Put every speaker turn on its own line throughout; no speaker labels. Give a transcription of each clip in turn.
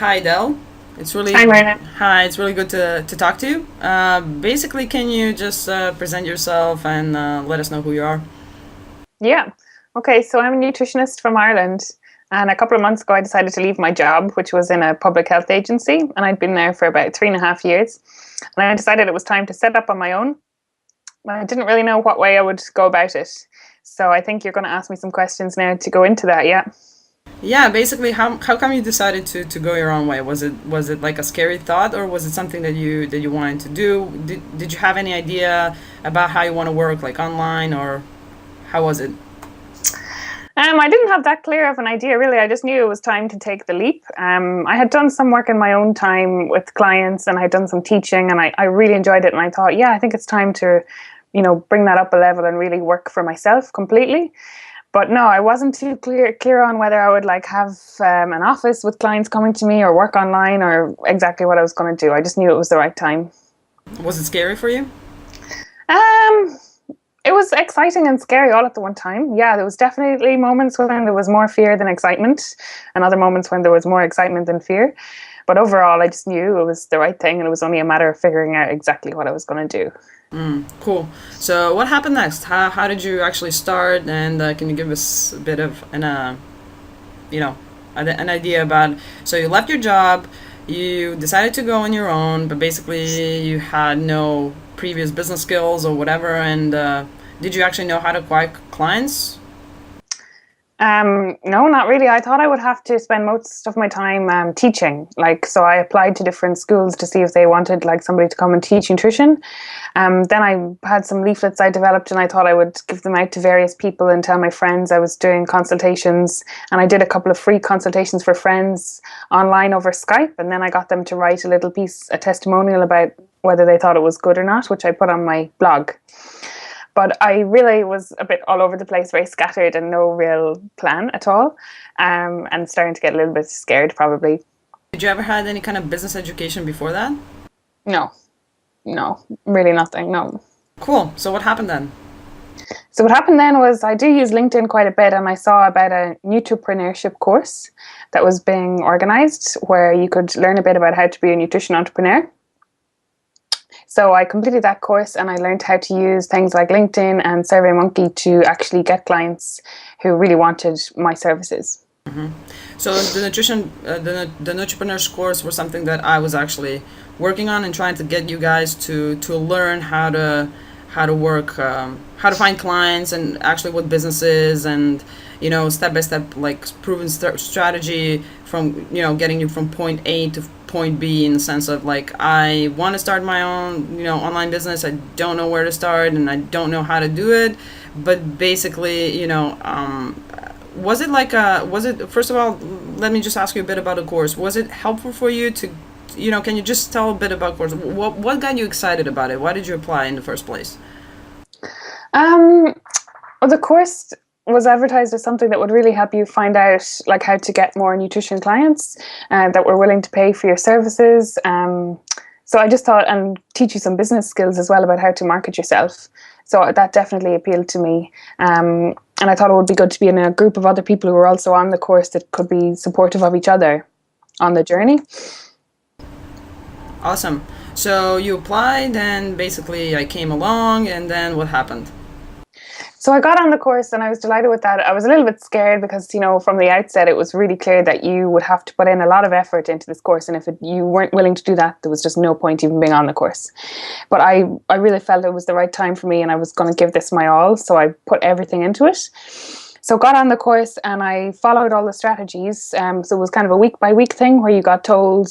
Hi, Edel. It's really
Hi, Marina.
hi. It's really good to talk to you. Basically, can you just present yourself and let us know who you are?
Yeah. Okay, so I'm a nutritionist from Ireland. And a couple of months ago, I decided to leave my job, which was in a public health agency. And I'd been there for about 3.5 years. And I decided it was time to set up on my own. I didn't really know what way I would go about it. So I think you're going to ask me some questions now to go into that. Yeah.
Yeah, basically, how come you decided to go your own way? Was it like a scary thought, or was it something that you wanted to do? Did you have any idea about how you want to work, like online, or how was it?
I didn't have that clear of an idea, really. I just knew it was time to take the leap. I had done some work in my own time with clients and I had done some teaching and I really enjoyed it. And I thought, yeah, I think it's time to, bring that up a level and really work for myself completely. But no, I wasn't too clear on whether I would like have an office with clients coming to me or work online or exactly what I was going to do. I just knew it was the right time.
Was it scary for you?
Um, It was exciting and scary all at the one time. Yeah, there was definitely moments when there was more fear than excitement, and other moments when there was more excitement than fear. But overall, I just knew it was the right thing, and it was only a matter of figuring out exactly what I was going to do.
Cool. So what happened next? How did you actually start? And can you give us a bit of you know, an idea about? So you left your job, you decided to go on your own, but basically you had no previous business skills or whatever. And did you actually know how to acquire clients?
No, not really. I thought I would have to spend most of my time teaching. Like, so I applied to different schools to see if they wanted like somebody to come and teach nutrition. Then I had some leaflets I developed, and I thought I would give them out to various people and tell my friends I was doing consultations. And I did a couple of free consultations for friends online over Skype, and then I got them to write a little piece, a testimonial about whether they thought it was good or not, which I put on my blog. But I really was a bit all over the place, very scattered and no real plan at all. And starting to get a little bit scared, probably.
Did you ever had any kind of business education before that?
No, no, really nothing, no.
Cool. So what happened then?
So what happened then was I do use LinkedIn quite a bit, and I saw about a nutripreneurship course that was being organized where you could learn a bit about how to be a nutrition entrepreneur. So I completed that course and I learned how to use things like LinkedIn and SurveyMonkey to actually get clients who really wanted my services.
So the nutrition, the Nutripreneurs course was something that I was actually working on and trying to get you guys to learn how to work, how to find clients and actually what businesses and step by step like proven strategy from getting you from point A to point B in the sense of like I want to start my own online business. I don't know where to start and I don't know how to do it, but basically was it like was it first of all, let me just ask you a bit about the course. Was it helpful for you to can you just tell a bit about course? What got you excited about it? Why did you apply in the first place?
Um, well, the course was advertised as something that would really help you find out like how to get more nutrition clients that were willing to pay for your services. So I just thought, and teach you some business skills as well about how to market yourself. So that definitely appealed to me. And I thought it would be good to be in a group of other people who were also on the course that could be supportive of each other on the journey.
Awesome. So you applied and basically I came along and then what happened?
So I got on the course and I was delighted with that. I was a little bit scared because, from the outset, it was really clear that you would have to put in a lot of effort into this course. And if you weren't willing to do that, there was just no point even being on the course. But I really felt it was the right time for me and I was going to give this my all. So I put everything into it. So got on the course and I followed all the strategies. So it was kind of a week by week thing where you got told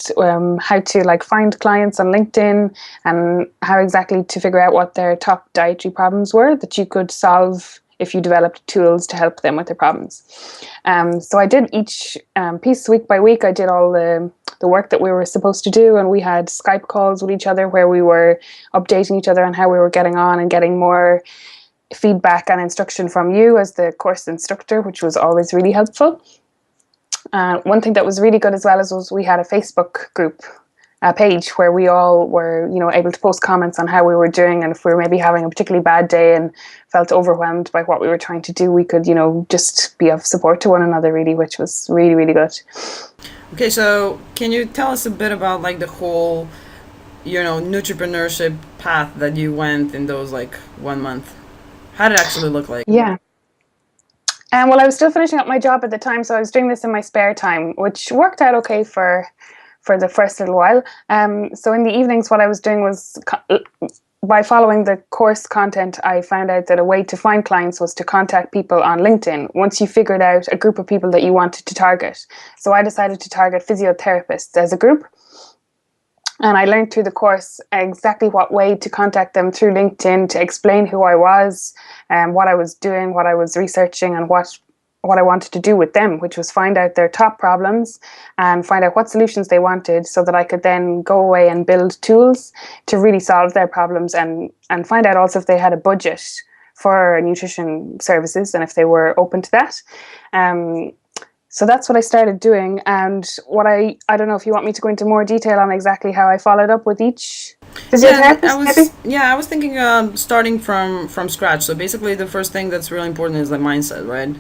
how to like find clients on LinkedIn and how exactly to figure out what their top dietary problems were that you could solve if you developed tools to help them with their problems. So I did each piece week by week. I did all the work that we were supposed to do, and we had Skype calls with each other where we were updating each other on how we were getting on and getting more feedback and instruction from you as the course instructor, which was always really helpful. One thing that was really good as well was we had a Facebook group page where we all were, able to post comments on how we were doing, and if we were maybe having a particularly bad day and felt overwhelmed by what we were trying to do, we could, just be of support to one another, really, which was really, really good.
Okay, so can you tell us a bit about like the whole, entrepreneurship path that you went in those like 1 month? How did it actually look like?
Yeah. Well, I was still finishing up my job at the time, so I was doing this in my spare time, which worked out okay for the first little while. So in the evenings, what I was doing was by following the course content, I found out that a way to find clients was to contact people on LinkedIn once you figured out a group of people that you wanted to target. So I decided to target physiotherapists as a group. And I learned through the course exactly what way to contact them through LinkedIn to explain who I was and what I was doing, what I was researching, and what I wanted to do with them, which was find out their top problems and find out what solutions they wanted so that I could then go away and build tools to really solve their problems and find out also if they had a budget for nutrition services and if they were open to that. So that's what I started doing. And I don't know if you want me to go into more detail on exactly how I followed up with each physiotherapist, maybe?
I was thinking starting from scratch. So basically, the first thing that's really important is the mindset, right?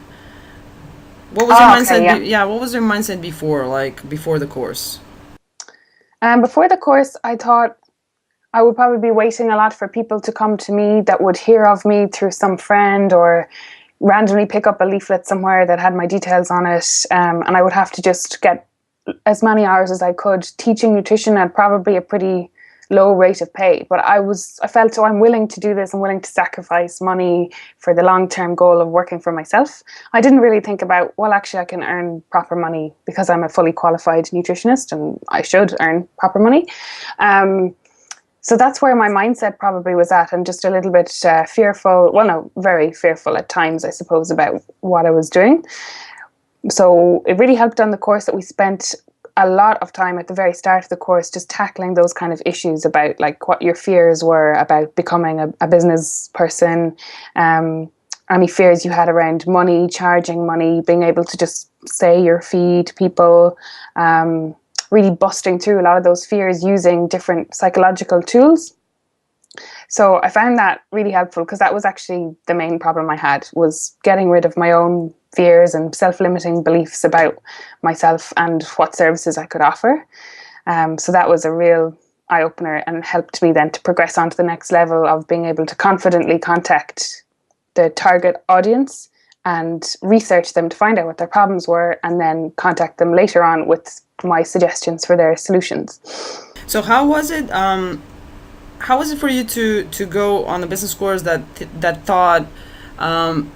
What was your
Oh,
mindset?
okay, yeah.
Yeah, what was your mindset before, like before the course?
Before the course, I thought I would probably be waiting a lot for people to come to me that would hear of me through some friend or randomly pick up a leaflet somewhere that had my details on it. And I would have to just get as many hours as I could teaching nutrition at probably a pretty low rate of pay. But I felt, so I'm willing to do this. I'm willing to sacrifice money for the long-term goal of working for myself. I didn't really think about, well, actually I can earn proper money because I'm a fully qualified nutritionist and I should earn proper money. So that's where my mindset probably was at, and just a little bit fearful. Well, no, very fearful at times, I suppose, about what I was doing. So it really helped on the course that we spent a lot of time at the very start of the course just tackling those kind of issues about like what your fears were about becoming a business person, any fears you had around money, charging money, being able to just say your fee to people, really busting through a lot of those fears using different psychological tools. So I found that really helpful because that was actually the main problem I had, was getting rid of my own fears and self-limiting beliefs about myself and what services I could offer. So that was a real eye-opener and helped me then to progress on to the next level of being able to confidently contact the target audience and research them to find out what their problems were and then contact them later on with my suggestions for their solutions.
So how was it for you to go on the business course that taught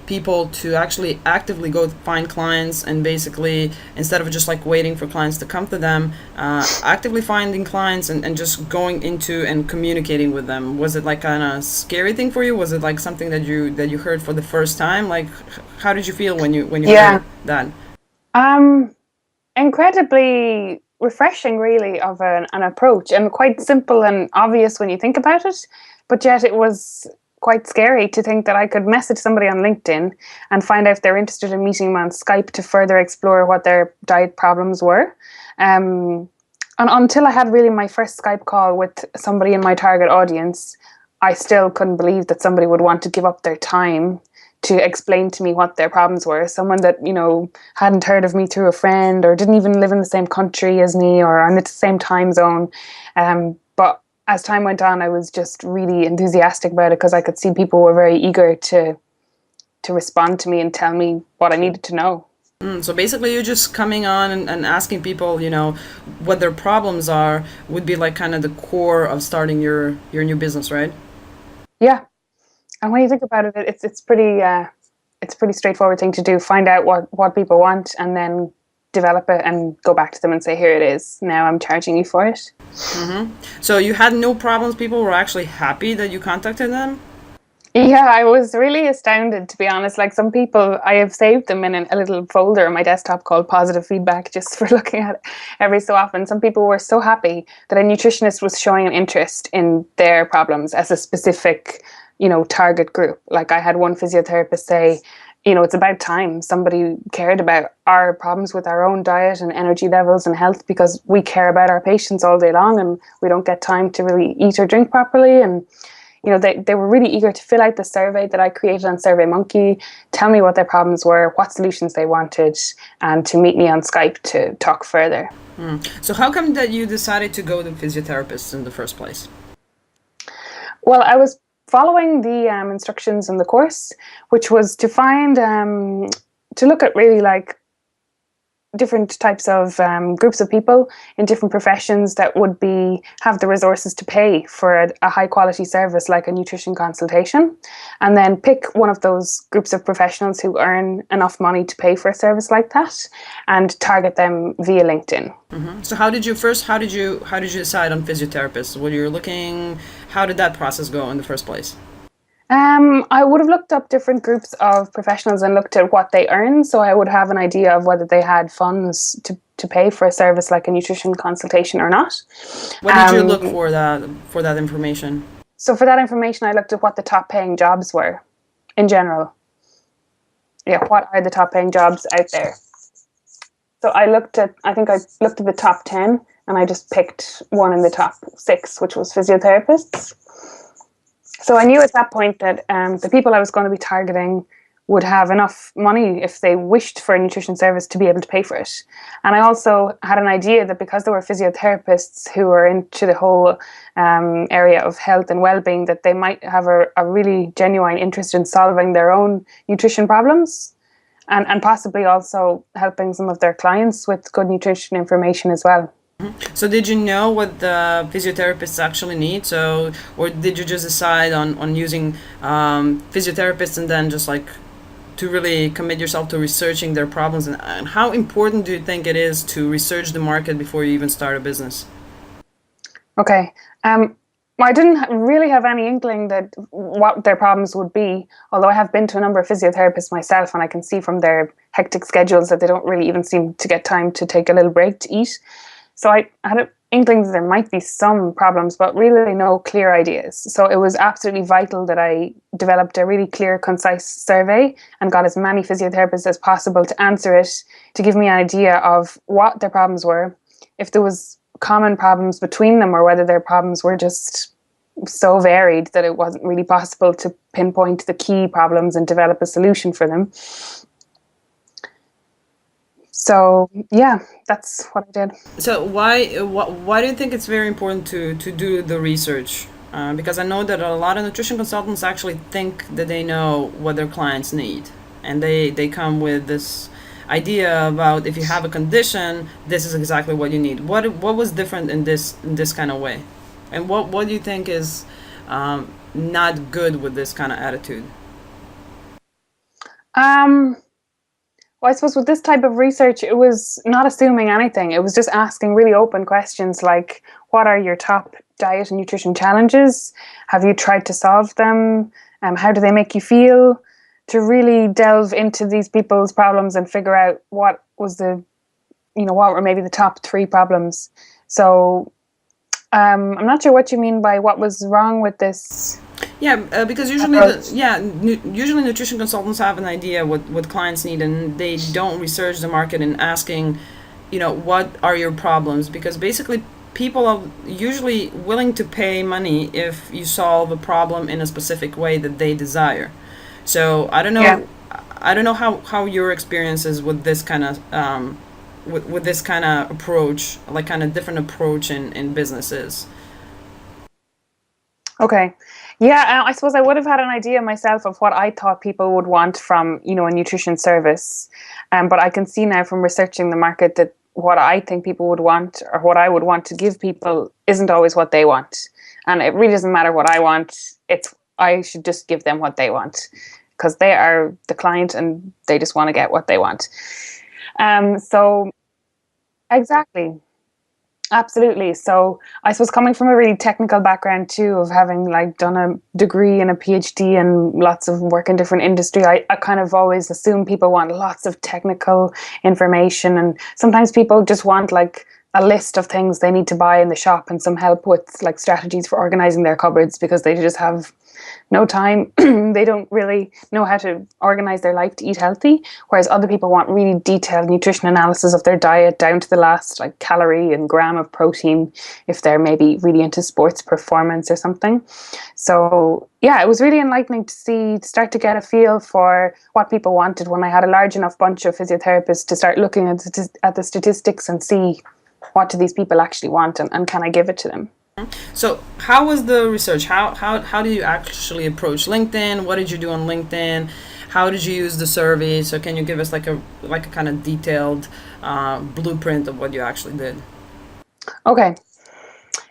people to actually actively go find clients and basically instead of just like waiting for clients to come to them, actively finding clients and just going into and communicating with them? Was it like kind of scary thing for you? Was it like something that you heard for the first time? Like how did you feel when you
Yeah.
heard that?
Um, Incredibly refreshing, really, of an approach, and quite simple and obvious when you think about it. But yet, it was quite scary to think that I could message somebody on LinkedIn and find out if they're interested in meeting me on Skype to further explore what their diet problems were. And until I had really my first Skype call with somebody in my target audience, I still couldn't believe that somebody would want to give up their time to explain to me what their problems were. Someone that, hadn't heard of me through a friend or didn't even live in the same country as me or on the same time zone. But as time went on, I was just really enthusiastic about it because I could see people were very eager to respond to me and tell me what I needed to know.
So basically, you're just coming on and asking people, what their problems are would be like kind of the core of starting your new business, right?
Yeah. And when you think about it, it's pretty straightforward thing to do. Find out what people want and then develop it and go back to them and say, here it is. Now I'm charging you for it.
So you had no problems. People were actually happy that you contacted them.
Yeah, I was really astounded, to be honest. Like some people, I have saved them in a little folder on my desktop called positive feedback just for looking at it every so often. Some people were so happy that a nutritionist was showing an interest in their problems as a specific, target group. Like I had one physiotherapist say, it's about time somebody cared about our problems with our own diet and energy levels and health, because we care about our patients all day long and we don't get time to really eat or drink properly. And they were really eager to fill out the survey that I created on SurveyMonkey, tell me what their problems were, what solutions they wanted, and to meet me on Skype to talk further.
So how come that you decided to go to physiotherapists in the first place?
Well, I was following the instructions in the course, which was to find, to look at really like different types of groups of people in different professions that would have the resources to pay for a high quality service like a nutrition consultation, and then pick one of those groups of professionals who earn enough money to pay for a service like that and target them via LinkedIn.
So how did you decide on physiotherapists? When you were looking, how did that process go in the first place?
I would have looked up different groups of professionals and looked at what they earn, so I would have an idea of whether they had funds to pay for a service like a nutrition consultation or not.
What did you look for that information?
So for that information, I looked at what the top paying jobs were in general. Yeah, what are the top paying jobs out there? So I looked at the top 10, and I just picked one in the top 6, which was physiotherapists. So I knew at that point that the people I was going to be targeting would have enough money if they wished for a nutrition service to be able to pay for it. And I also had an idea that because there were physiotherapists who were into the whole area of health and well-being, that they might have a really genuine interest in solving their own nutrition problems, and possibly also helping some of their clients with good nutrition information as well.
So did you know what the physiotherapists actually need? So, or did you just decide on using physiotherapists and then just like to really commit yourself to researching their problems? And how important do you think it is to research the market before you even start a business?
Okay. I didn't really have any inkling that what their problems would be, although I have been to a number of physiotherapists myself, and I can see from their hectic schedules that they don't really even seem to get time to take a little break to eat. So I had an inkling that there might be some problems, but really no clear ideas. So it was absolutely vital that I developed a really clear, concise survey and got as many physiotherapists as possible to answer it, to give me an idea of what their problems were, if there was common problems between them, or whether their problems were just so varied that it wasn't really possible to pinpoint the key problems and develop a solution for them. So yeah, that's what I did.
So why do you think it's very important to do the research? Because I know that a lot of nutrition consultants actually think that they know what their clients need, and they come with this idea about if you have a condition, this is exactly what you need. What was different in this kind of way, and what do you think is not good with this kind of attitude?
Well, I suppose with this type of research, it was not assuming anything. It was just asking really open questions like, what are your top diet and nutrition challenges? Have you tried to solve them? How do they make you feel? To really delve into these people's problems and figure out what were maybe the top 3 problems. So I'm not sure what you mean by what was wrong with this.
Yeah, because usually, usually nutrition consultants have an idea what clients need, and they don't research the market and asking, what are your problems? Because basically, people are usually willing to pay money if you solve a problem in a specific way that they desire. So I don't know, I don't know how your experience is with this kind of with this kind of approach, like kind of different approach in businesses.
Okay. Yeah, I suppose I would have had an idea myself of what I thought people would want from, a nutrition service. But I can see now from researching the market that what I think people would want, or what I would want to give people, isn't always what they want. And it really doesn't matter what I want. I should just give them what they want, because they are the client and they just want to get what they want. So exactly. Absolutely. So I suppose coming from a really technical background too, of having like done a degree and a PhD and lots of work in different industry, I kind of always assume people want lots of technical information, and sometimes people just want like a list of things they need to buy in the shop and some help with like strategies for organizing their cupboards because they just have no time. They don't really know how to organize their life to eat healthy, whereas other people want really detailed nutrition analysis of their diet down to the last like calorie and gram of protein if they're maybe really into sports performance or something. So yeah, it was really enlightening to start to get a feel for what people wanted when I had a large enough bunch of physiotherapists to start looking at the statistics and see what do these people actually want, and can I give it to them.
So how was the research? How did you actually approach LinkedIn? What did you do on LinkedIn? How did you use the survey? So can you give us like a kind of detailed blueprint of what you actually did?
Okay.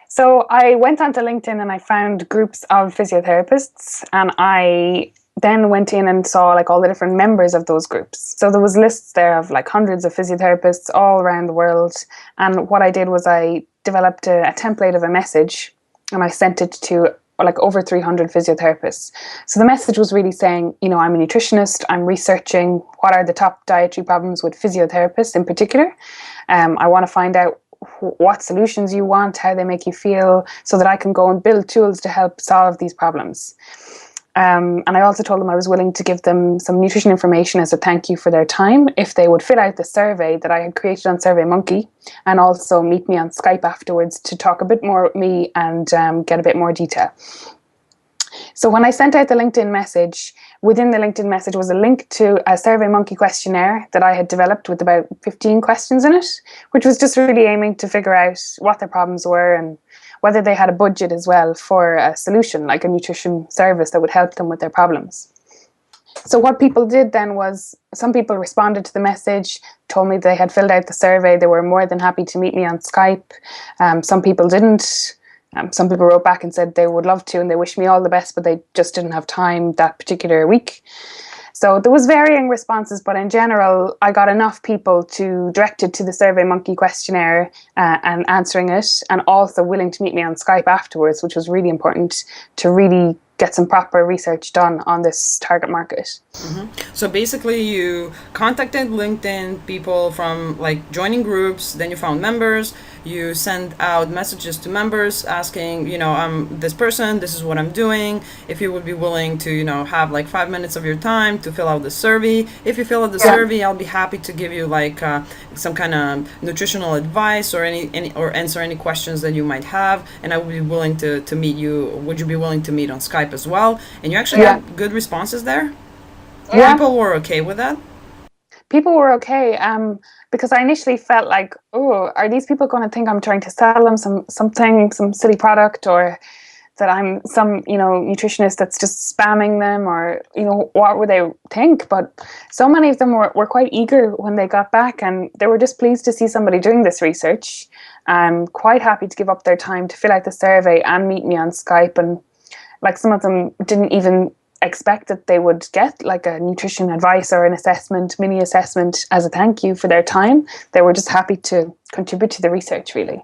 So I went onto LinkedIn and I found groups of physiotherapists, and I then went in and saw like all the different members of those groups. So there was lists there of like hundreds of physiotherapists all around the world. And what I did was I developed a template of a message and I sent it to like over 300 physiotherapists. So the message was really saying, you know, I'm a nutritionist, I'm researching what are the top dietary problems with physiotherapists in particular. I want to find out what solutions you want, how they make you feel, so that I can go and build tools to help solve these problems. And I also told them I was willing to give them some nutrition information as a thank you for their time if they would fill out the survey that I had created on SurveyMonkey, and also meet me on Skype afterwards to talk a bit more with me and get a bit more detail. So when I sent out the LinkedIn message, within the LinkedIn message was a link to a SurveyMonkey questionnaire that I had developed with about 15 questions in it, which was just really aiming to figure out what their problems were and whether they had a budget as well for a solution, like a nutrition service that would help them with their problems. So what people did then was some people responded to the message, told me they had filled out the survey. They were more than happy to meet me on Skype. Some people didn't. Some people wrote back and said they would love to and they wished me all the best, but they just didn't have time that particular week. So there was varying responses, but in general, I got enough people to directed to the SurveyMonkey questionnaire and answering it, and also willing to meet me on Skype afterwards, which was really important to really get some proper research done on this target market.
Mm-hmm. So basically, you contacted LinkedIn people from like joining groups, then you found members, you send out messages to members asking, you know, I'm this person, this is what I'm doing. If you would be willing to, you know, have like 5 minutes of your time to fill out the survey. If you fill out the survey, I'll be happy to give you like some kind of nutritional advice or any or answer any questions that you might have. And I would be willing to meet you. Would you be willing to meet on Skype as well? And you actually had good responses there.
Yeah.
People were okay with that?
People were okay, because I initially felt like, oh, are these people going to think I'm trying to sell them some silly product, or that I'm some, you know, nutritionist that's just spamming them, or, you know, what would they think? But so many of them were quite eager when they got back, and they were just pleased to see somebody doing this research, and quite happy to give up their time to fill out the survey and meet me on Skype. And like some of them didn't even expect that they would get like a nutrition advice or an assessment, mini assessment as a thank you for their time. They were just happy to contribute to the research, really.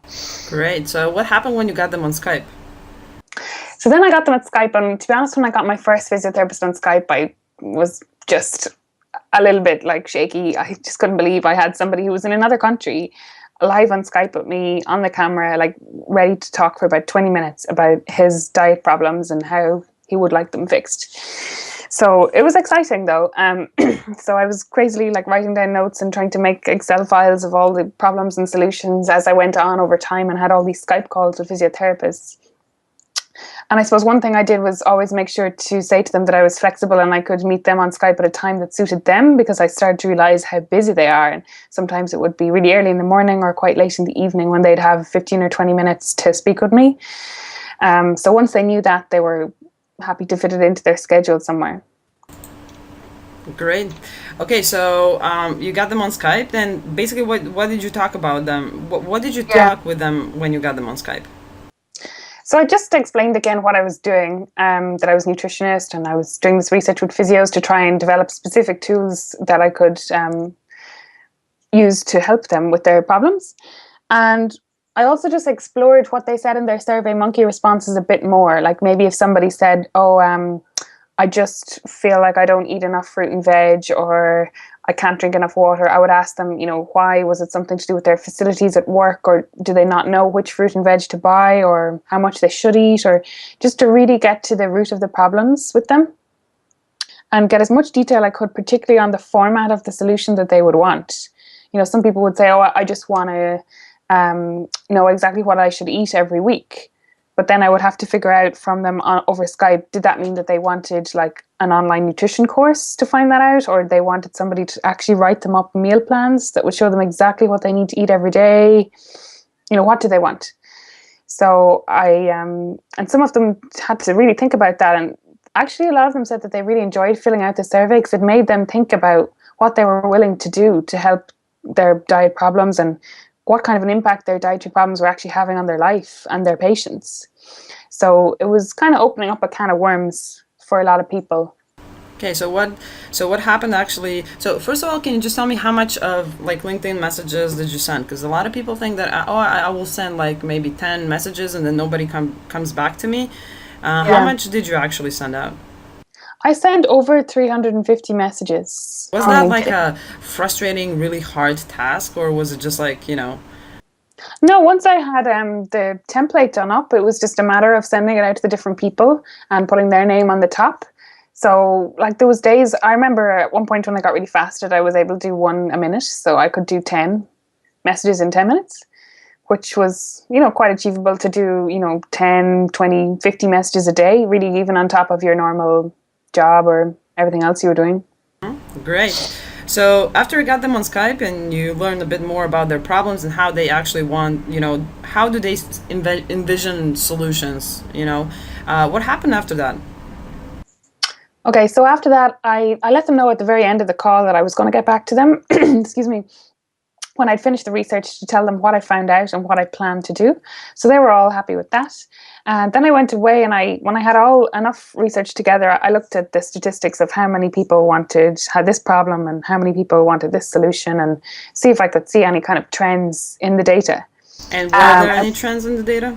Great. So what happened when you got them on Skype?
So then I got them at Skype, and to be honest, when I got my first physiotherapist on Skype, I was just a little bit like shaky. I just couldn't believe I had somebody who was in another country live on Skype with me on the camera, like ready to talk for about 20 minutes about his diet problems and how he would like them fixed. So it was exciting though. So I was crazily like writing down notes and trying to make Excel files of all the problems and solutions as I went on over time, and had all these Skype calls with physiotherapists. And I suppose one thing I did was always make sure to say to them that I was flexible and I could meet them on Skype at a time that suited them, because I started to realize how busy they are. And sometimes it would be really early in the morning or quite late in the evening when they'd have 15 or 20 minutes to speak with me. So once they knew that, they were happy to fit it into their schedule somewhere.
Great. Okay, so you got them on Skype. Then basically, what did you talk about them? What did you talk with them when you got them on Skype?
So I just explained again what I was doing, that I was a nutritionist and I was doing this research with physios to try and develop specific tools that I could use to help them with their problems. And I also just explored what they said in their SurveyMonkey responses a bit more. Like maybe if somebody said, oh, I just feel like I don't eat enough fruit and veg, or I can't drink enough water, I would ask them, why? Was it something to do with their facilities at work, or do they not know which fruit and veg to buy, or how much they should eat, or just to really get to the root of the problems with them and get as much detail I could, particularly on the format of the solution that they would want. Some people would say, oh, I just want to know exactly what I should eat every week. But then I would have to figure out from them over Skype, did that mean that they wanted like an online nutrition course to find that out, or they wanted somebody to actually write them up meal plans that would show them exactly what they need to eat every day? What do they want? So and some of them had to really think about that. And actually a lot of them said that they really enjoyed filling out the survey because it made them think about what they were willing to do to help their diet problems and what kind of an impact their dietary problems were actually having on their life and their patients. So it was kind of opening up a can of worms for a lot of people.
Okay, so what happened actually? So first of all, can you just tell me how much of like LinkedIn messages did you send? Because a lot of people think that I will send like maybe 10 messages and then nobody comes back to me. How much did you actually send out?
I sent over 350 messages.
Was that like a frustrating, really hard task, or was it just like,
No, once I had the template done up, it was just a matter of sending it out to the different people and putting their name on the top. So like those days, I remember at one point when I got really fasted, I was able to do one a minute. So I could do 10 messages in 10 minutes, which was, quite achievable to do, 10, 20, 50 messages a day, really even on top of your normal job or everything else you were doing.
Great. So after you got them on Skype and you learned a bit more about their problems and how they actually want, how do they envision solutions, what happened after that?
Okay, so after that, I let them know at the very end of the call that I was going to get back to them, excuse me, when I'd finished the research, to tell them what I found out and what I planned to do. So they were all happy with that. And then I went away and when I had enough research together, I looked at the statistics of how many people had this problem and how many people wanted this solution, and see if I could see any kind of trends in the data.
And were there any trends in the data?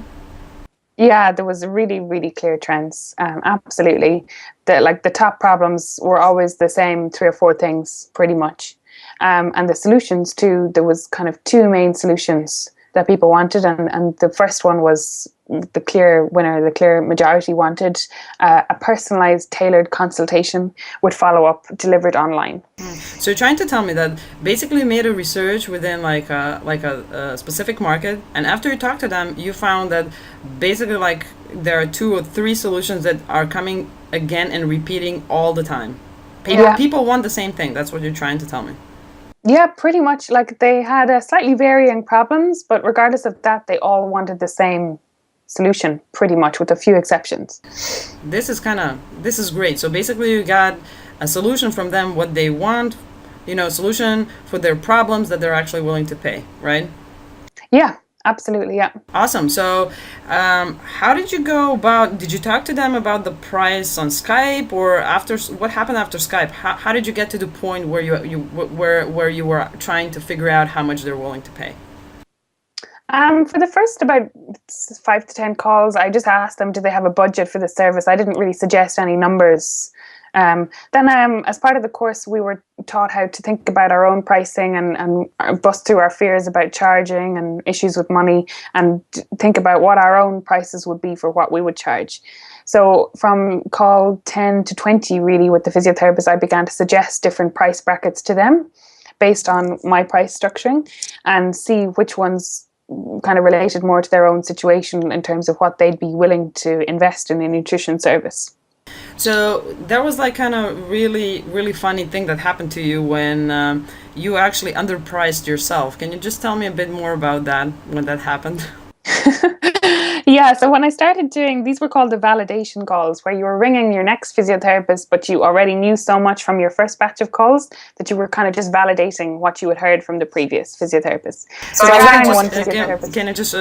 Yeah, there was really, really clear trends. Absolutely. The top problems were always the same 3 or 4 things, pretty much. And the solutions too, there was kind of 2 main solutions that people wanted. And the first one was the clear winner, the clear majority wanted a personalized, tailored consultation with follow-up delivered online.
So you're trying to tell me that basically you made a research within like a specific market, and after you talked to them, you found that basically like there are 2 or 3 solutions that are coming again and repeating all the time. People want the same thing. That's what you're trying to tell me.
Yeah, pretty much. Like they had slightly varying problems, but regardless of that, they all wanted the same solution, pretty much, with a few exceptions.
This is great. So basically you got a solution from them, what they want, solution for their problems that they're actually willing to pay, right?
Yeah, absolutely, yeah.
Awesome. So how did you go about, did you talk to them about the price on Skype, or what happened after Skype? How did you get to the point where you were trying to figure out how much they're willing to pay?
For the first about 5 to 10 calls, I just asked them, do they have a budget for the service? I didn't really suggest any numbers. Then as part of the course, we were taught how to think about our own pricing and bust through our fears about charging and issues with money, and think about what our own prices would be for what we would charge. So from call 10 to 20, really, with the physiotherapist, I began to suggest different price brackets to them based on my price structuring, and see which ones kind of related more to their own situation in terms of what they'd be willing to invest in a nutrition service.
So there was like kind of really, really funny thing that happened to you when you actually underpriced yourself. Can you just tell me a bit more about that, when that happened?
Yeah, so when I started doing, these were called the validation calls, where you were ringing your next physiotherapist, but you already knew so much from your first batch of calls that you were kind of just validating what you had heard from the previous physiotherapist.
So can I just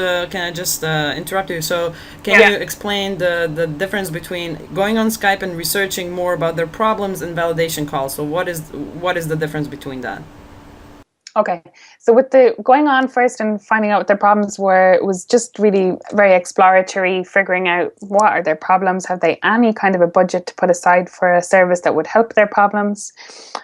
interrupt you? So can you explain the difference between going on Skype and researching more about their problems and validation calls? So what is the difference between that?
Okay. So with the going on first and finding out what their problems were, it was just really very exploratory, figuring out what are their problems, have they any kind of a budget to put aside for a service that would help their problems.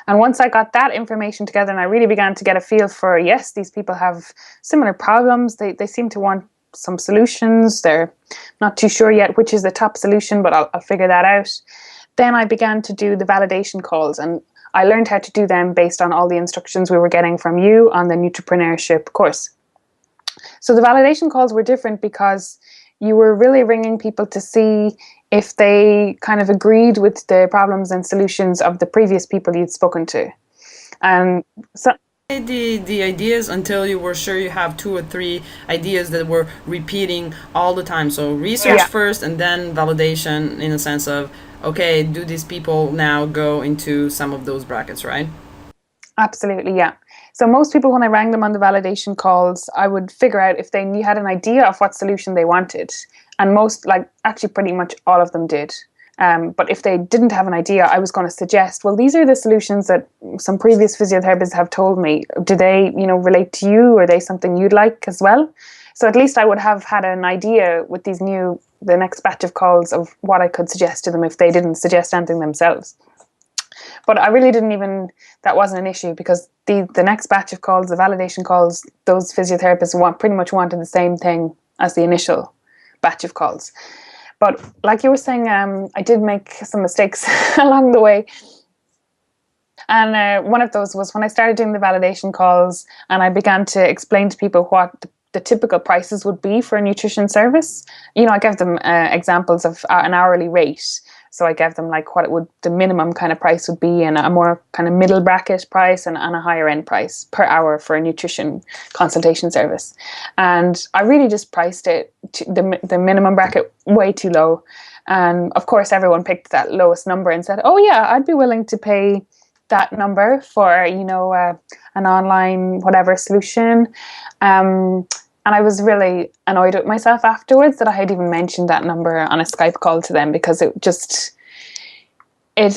And once I got that information together and I really began to get a feel for, yes, these people have similar problems, they seem to want some solutions, they're not too sure yet which is the top solution, but I'll figure that out. Then I began to do the validation calls, and I learned how to do them based on all the instructions we were getting from you on the entrepreneurship course. So the validation calls were different because you were really ringing people to see if they kind of agreed with the problems and solutions of the previous people you'd spoken to. And so
The ideas until you were sure you have two or three ideas that were repeating all the time. So research
yeah,
first and then validation in a sense of, okay, do these people now go into some of those brackets, right?
absolutely, yeah. So most people, when I rang them on the validation calls, I would figure out if they had an idea of what solution they wanted. And most, like actually pretty much all of them did. But if they didn't have an idea, I was going to suggest, well, these are the solutions that some previous physiotherapists have told me. Do they, relate to you? Are they something you'd like as well? So at least I would have had an idea with the next batch of calls of what I could suggest to them if they didn't suggest anything themselves. But I really that wasn't an issue because the next batch of calls, the validation calls, those physiotherapists pretty much wanted the same thing as the initial batch of calls. But like you were saying, I did make some mistakes along the way. And one of those was when I started doing the validation calls and I began to explain to people what the typical prices would be for a nutrition service. I gave them examples of an hourly rate. So I gave them like what the minimum kind of price would be, and a more kind of middle bracket price and a higher end price per hour for a nutrition consultation service. And I really just priced it to the minimum bracket way too low. And of course, everyone picked that lowest number and said, oh yeah, I'd be willing to pay that number for, an online whatever solution. And I was really annoyed with myself afterwards that I had even mentioned that number on a Skype call to them, because it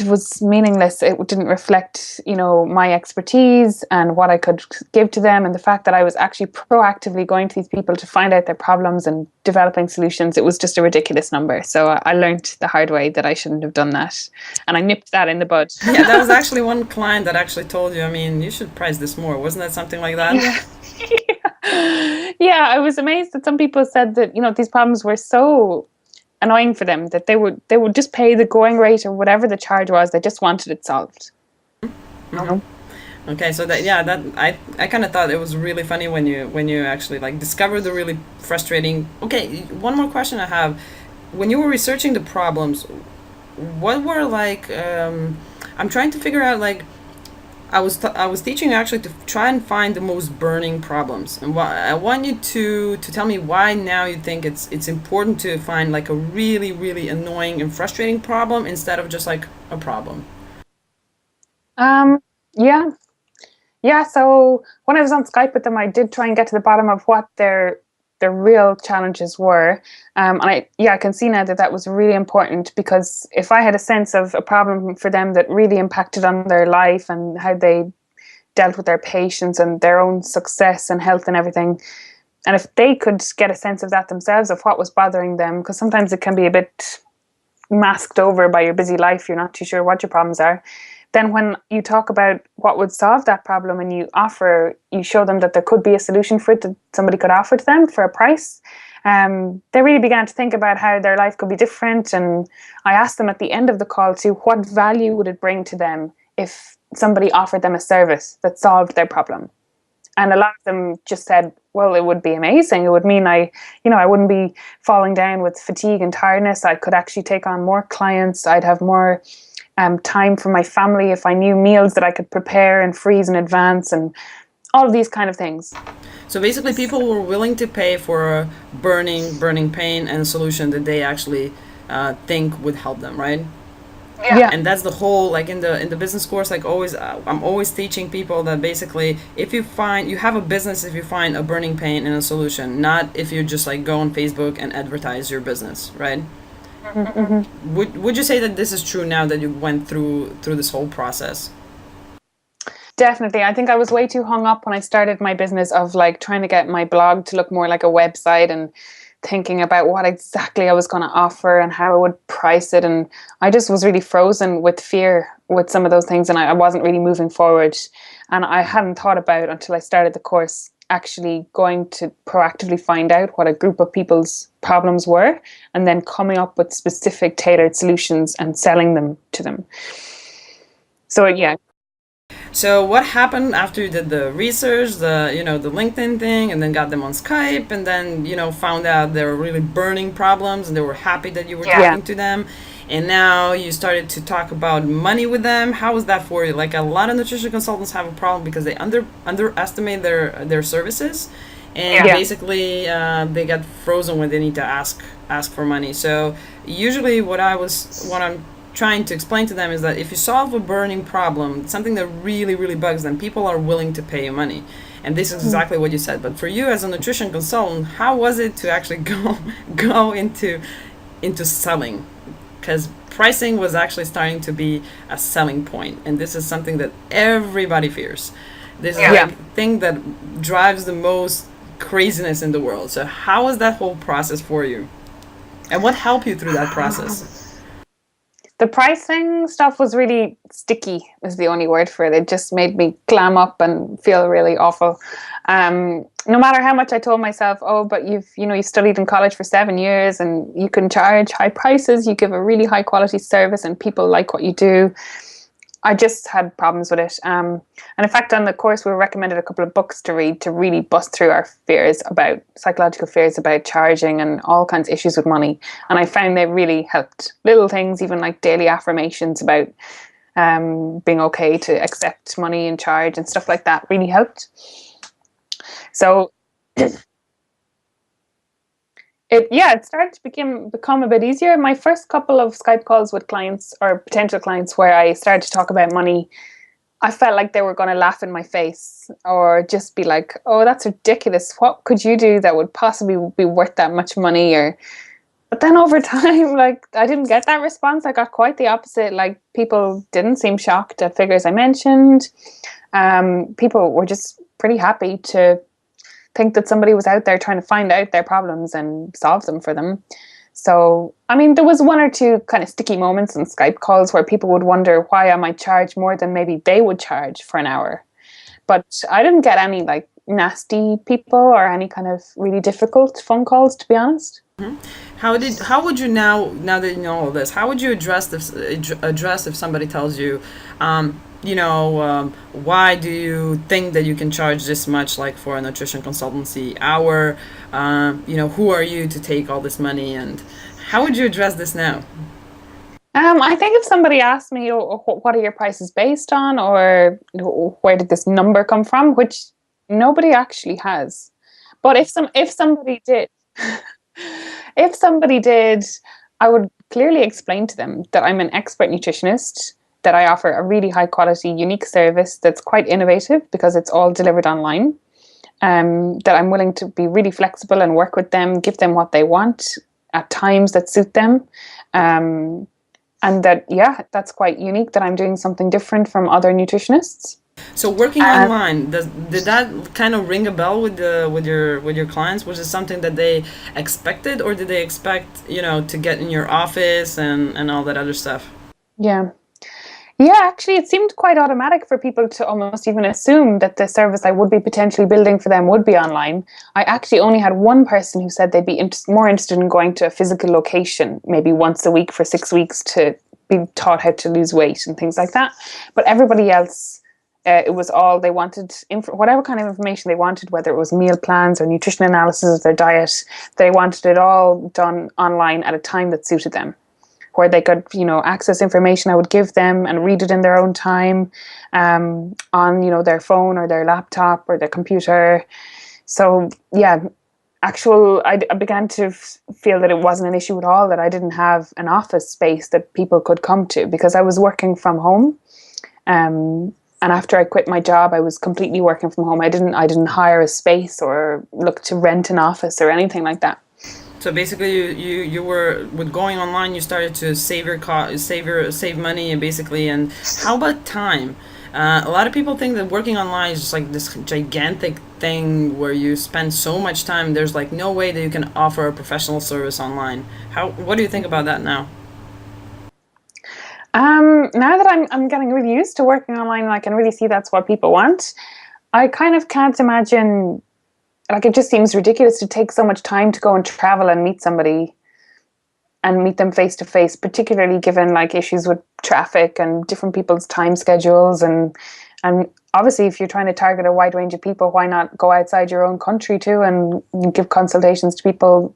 was meaningless. It didn't reflect, my expertise and what I could give to them, and the fact that I was actually proactively going to these people to find out their problems and developing solutions. It was just a ridiculous number. So I learned the hard way that I shouldn't have done that, and I nipped that in the bud.
Yeah, that was actually one client that actually told you, I mean, you should price this more. Wasn't that something like that?
Yeah. Yeah, I was amazed that some people said that, these problems were so annoying for them that they would just pay the going rate or whatever the charge was. They just wanted it solved.
Mm-hmm. Okay, so I kind of thought it was really funny when you actually like discovered the really frustrating. Okay, one more question I have: when you were researching the problems, what were like? I'm trying to figure out like. I was teaching you actually to try and find the most burning problems, and I want you to tell me why now you think it's important to find like a really really annoying and frustrating problem instead of just like a problem.
Yeah. Yeah, so when I was on Skype with them, I did try and get to the bottom of what their real challenges were. And I can see now that was really important, because if I had a sense of a problem for them that really impacted on their life and how they dealt with their patients and their own success and health and everything, and if they could get a sense of that themselves, of what was bothering them, because sometimes it can be a bit masked over by your busy life, you're not too sure what your problems are. Then when you talk about what would solve that problem and you show them that there could be a solution for it that somebody could offer to them for a price, they really began to think about how their life could be different. And I asked them at the end of the call too, what value would it bring to them if somebody offered them a service that solved their problem? And a lot of them just said, well, it would be amazing. It would mean I wouldn't be falling down with fatigue and tiredness. I could actually take on more clients. I'd have more time for my family if I knew meals that I could prepare and freeze in advance, and all of these kind of things.
So basically, people were willing to pay for a burning pain and a solution that they actually think would help them, right?
Yeah.
And that's the whole, like in the business course, like always, I'm always teaching people that basically, if you have a business, if you find a burning pain and a solution, not if you just like go on Facebook and advertise your business, right?
Mm-hmm.
Would you say that this is true now that you went through this whole process?
Definitely. I think I was way too hung up when I started my business of like trying to get my blog to look more like a website and thinking about what exactly I was going to offer and how I would price it. And I just was really frozen with fear with some of those things. And I wasn't really moving forward. And I hadn't thought about until I started the course actually going to proactively find out what a group of people's problems were and then coming up with specific tailored solutions and selling them to them. So yeah.
So what happened after you did the research, the LinkedIn thing, and then got them on Skype, and then found out they were really burning problems, and they were happy that you were talking to them, and now you started to talk about money with them. How was that for you? Like a lot of nutrition consultants have a problem because they underestimate their services, and basically they get frozen when they need to ask for money. So usually what I'm trying to explain to them is that if you solve a burning problem, something that really, really bugs them, people are willing to pay you money. And this is exactly what you said. But for you as a nutrition consultant, how was it to actually go into selling? Because pricing was actually starting to be a selling point, and this is something that everybody fears. This is like the thing that drives the most craziness in the world. So how was that whole process for you? And what helped you through that process?
The pricing stuff was really sticky, is the only word for it. It just made me clam up and feel really awful. No matter how much I told myself, oh, but you studied in college for 7 years and you can charge high prices, you give a really high quality service and people like what you do. I just had problems with it. And in fact, on the course, we were recommended a couple of books to read to really bust through our psychological fears about charging and all kinds of issues with money. And I found they really helped. Little things, even like daily affirmations about being okay to accept money and charge and stuff like that really helped. So it started to become a bit easier. My first couple of Skype calls with clients or potential clients where I started to talk about money, I felt like they were going to laugh in my face or just be like, oh, that's ridiculous. What could you do that would possibly be worth that much money? But then over time, like I didn't get that response. I got quite the opposite. Like people didn't seem shocked at figures I mentioned. People were just pretty happy to think that somebody was out there trying to find out their problems and solve them for them. So, I mean, there was one or two kind of sticky moments in Skype calls where people would wonder why I might charge more than maybe they would charge for an hour. But I didn't get any like nasty people or any kind of really difficult phone calls, to be honest.
Mm-hmm. How would you now that you know all this, how would you address if somebody tells you, why do you think that you can charge this much, like for a nutrition consultancy hour? Who are you to take all this money? And how would you address this now?
I think if somebody asked me, what are your prices based on, or where did this number come from, which nobody actually has. But if somebody did, if somebody did, I would clearly explain to them that I'm an expert nutritionist, that I offer a really high quality, unique service that's quite innovative because it's all delivered online, that I'm willing to be really flexible and work with them, give them what they want at times that suit them. And that, that's quite unique, that I'm doing something different from other nutritionists.
So working online, did that kind of ring a bell with your clients? Was it something that they expected, or did they expect, to get in your office and all that other stuff?
Yeah, actually, it seemed quite automatic for people to almost even assume that the service I would be potentially building for them would be online. I actually only had one person who said they'd be more interested in going to a physical location, maybe once a week for 6 weeks to be taught how to lose weight and things like that. But everybody else, it was all they wanted, whatever kind of information they wanted, whether it was meal plans or nutrition analysis of their diet, they wanted it all done online at a time that suited them, where they could, access information I would give them and read it in their own time, on, their phone or their laptop or their computer. So, I began to feel that it wasn't an issue at all, that I didn't have an office space that people could come to, because I was working from home. And after I quit my job, I was completely working from home. I didn't hire a space or look to rent an office or anything like that.
So basically, you were, with going online, you started to save money, and basically. And how about time? A lot of people think that working online is just like this gigantic thing where you spend so much time. There's like no way that you can offer a professional service online. What do you think about that now?
Now that I'm getting really used to working online and I can really see that's what people want, I kind of can't imagine, like, it just seems ridiculous to take so much time to go and travel and meet somebody and meet them face to face, particularly given like issues with traffic and different people's time schedules. And obviously, if you're trying to target a wide range of people, why not go outside your own country too and give consultations to people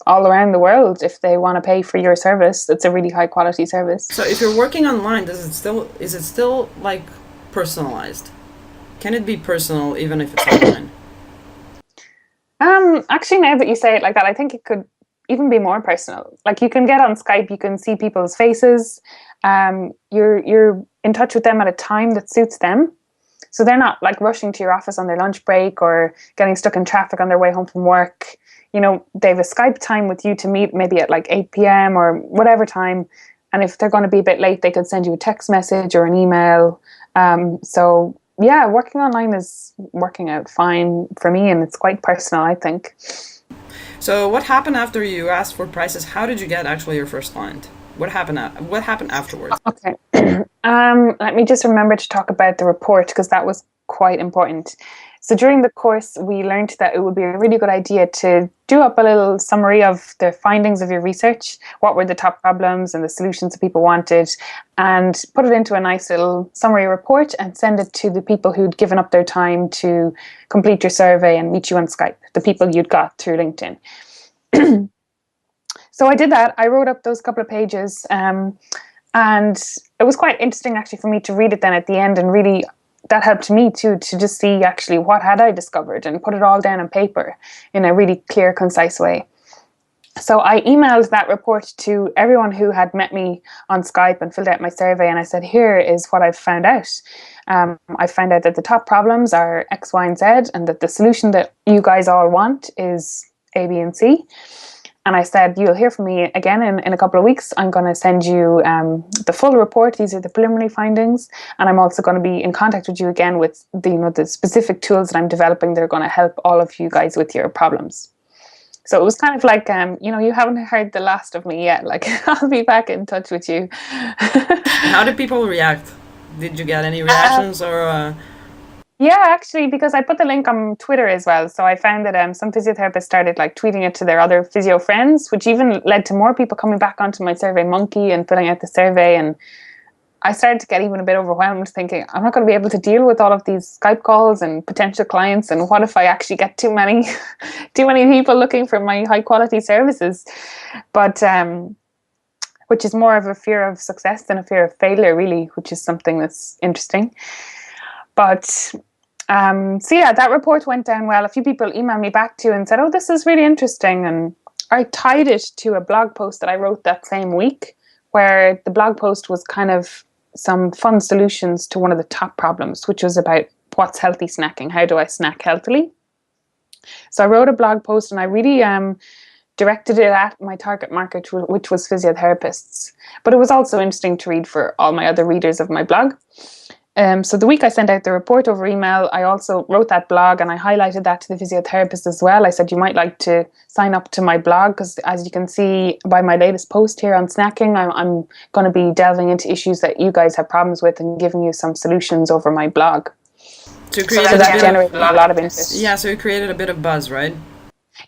all around the world if they want to pay for your service? It's a really high quality service.
So if you're working online, is it still like personalized? Can it be personal even if it's online?
Actually, now that you say it like that, I think it could even be more personal. Like, you can get on Skype, you can see people's faces. You're in touch with them at a time that suits them. So they're not like rushing to your office on their lunch break or getting stuck in traffic on their way home from work. You know, they have a Skype time with you to meet maybe at like 8 p.m. or whatever time. And if they're going to be a bit late, they could send you a text message or an email. So yeah, working online is working out fine for me, and it's quite personal, I think.
So what happened after you asked for prices? How did you get actually your first client? What happened afterwards?
Okay. Let me just remember to talk about the report because that was quite important. So during the course, we learned that it would be a really good idea to do up a little summary of the findings of your research, what were the top problems and the solutions that people wanted, and put it into a nice little summary report and send it to the people who'd given up their time to complete your survey and meet you on Skype, the people you'd got through LinkedIn. So I did that. I wrote up those couple of pages, and it was quite interesting actually for me to read it then at the end, and really that helped me too to just see actually what had I discovered and put it all down on paper in a really clear, concise way. So I emailed that report to everyone who had met me on Skype and filled out my survey, and I said, here is what I've found out. I found out that the top problems are X, Y, and Z, and that the solution that you guys all want is A, B, and C. And I said, you'll hear from me again in a couple of weeks. I'm going to send you the full report. These are the preliminary findings. And I'm also going to be in contact with you again with the specific tools that I'm developing that are going to help all of you guys with your problems. So it was kind of like, you haven't heard the last of me yet. Like, I'll be back in touch with you.
How did people react? Did you get any reactions or?
Yeah, actually, because I put the link on Twitter as well. So I found that some physiotherapists started like tweeting it to their other physio friends, which even led to more people coming back onto my Survey Monkey and filling out the survey. And I started to get even a bit overwhelmed, thinking I'm not going to be able to deal with all of these Skype calls and potential clients. And what if I actually get too many people looking for my high quality services? But which is more of a fear of success than a fear of failure, really, which is something that's interesting. But so yeah, that report went down well. A few people emailed me back too and said, oh, this is really interesting. And I tied it to a blog post that I wrote that same week, where the blog post was kind of some fun solutions to one of the top problems, which was about what's healthy snacking. How do I snack healthily? So I wrote a blog post and I really directed it at my target market, which was physiotherapists. But it was also interesting to read for all my other readers of my blog. So the week I sent out the report over email, I also wrote that blog and I highlighted that to the physiotherapists as well. I said, you might like to sign up to my blog because, as you can see by my latest post here on snacking, I'm going to be delving into issues that you guys have problems with and giving you some solutions over my blog.
So
that generated a lot of interest.
Yeah, so you created a bit of buzz, right?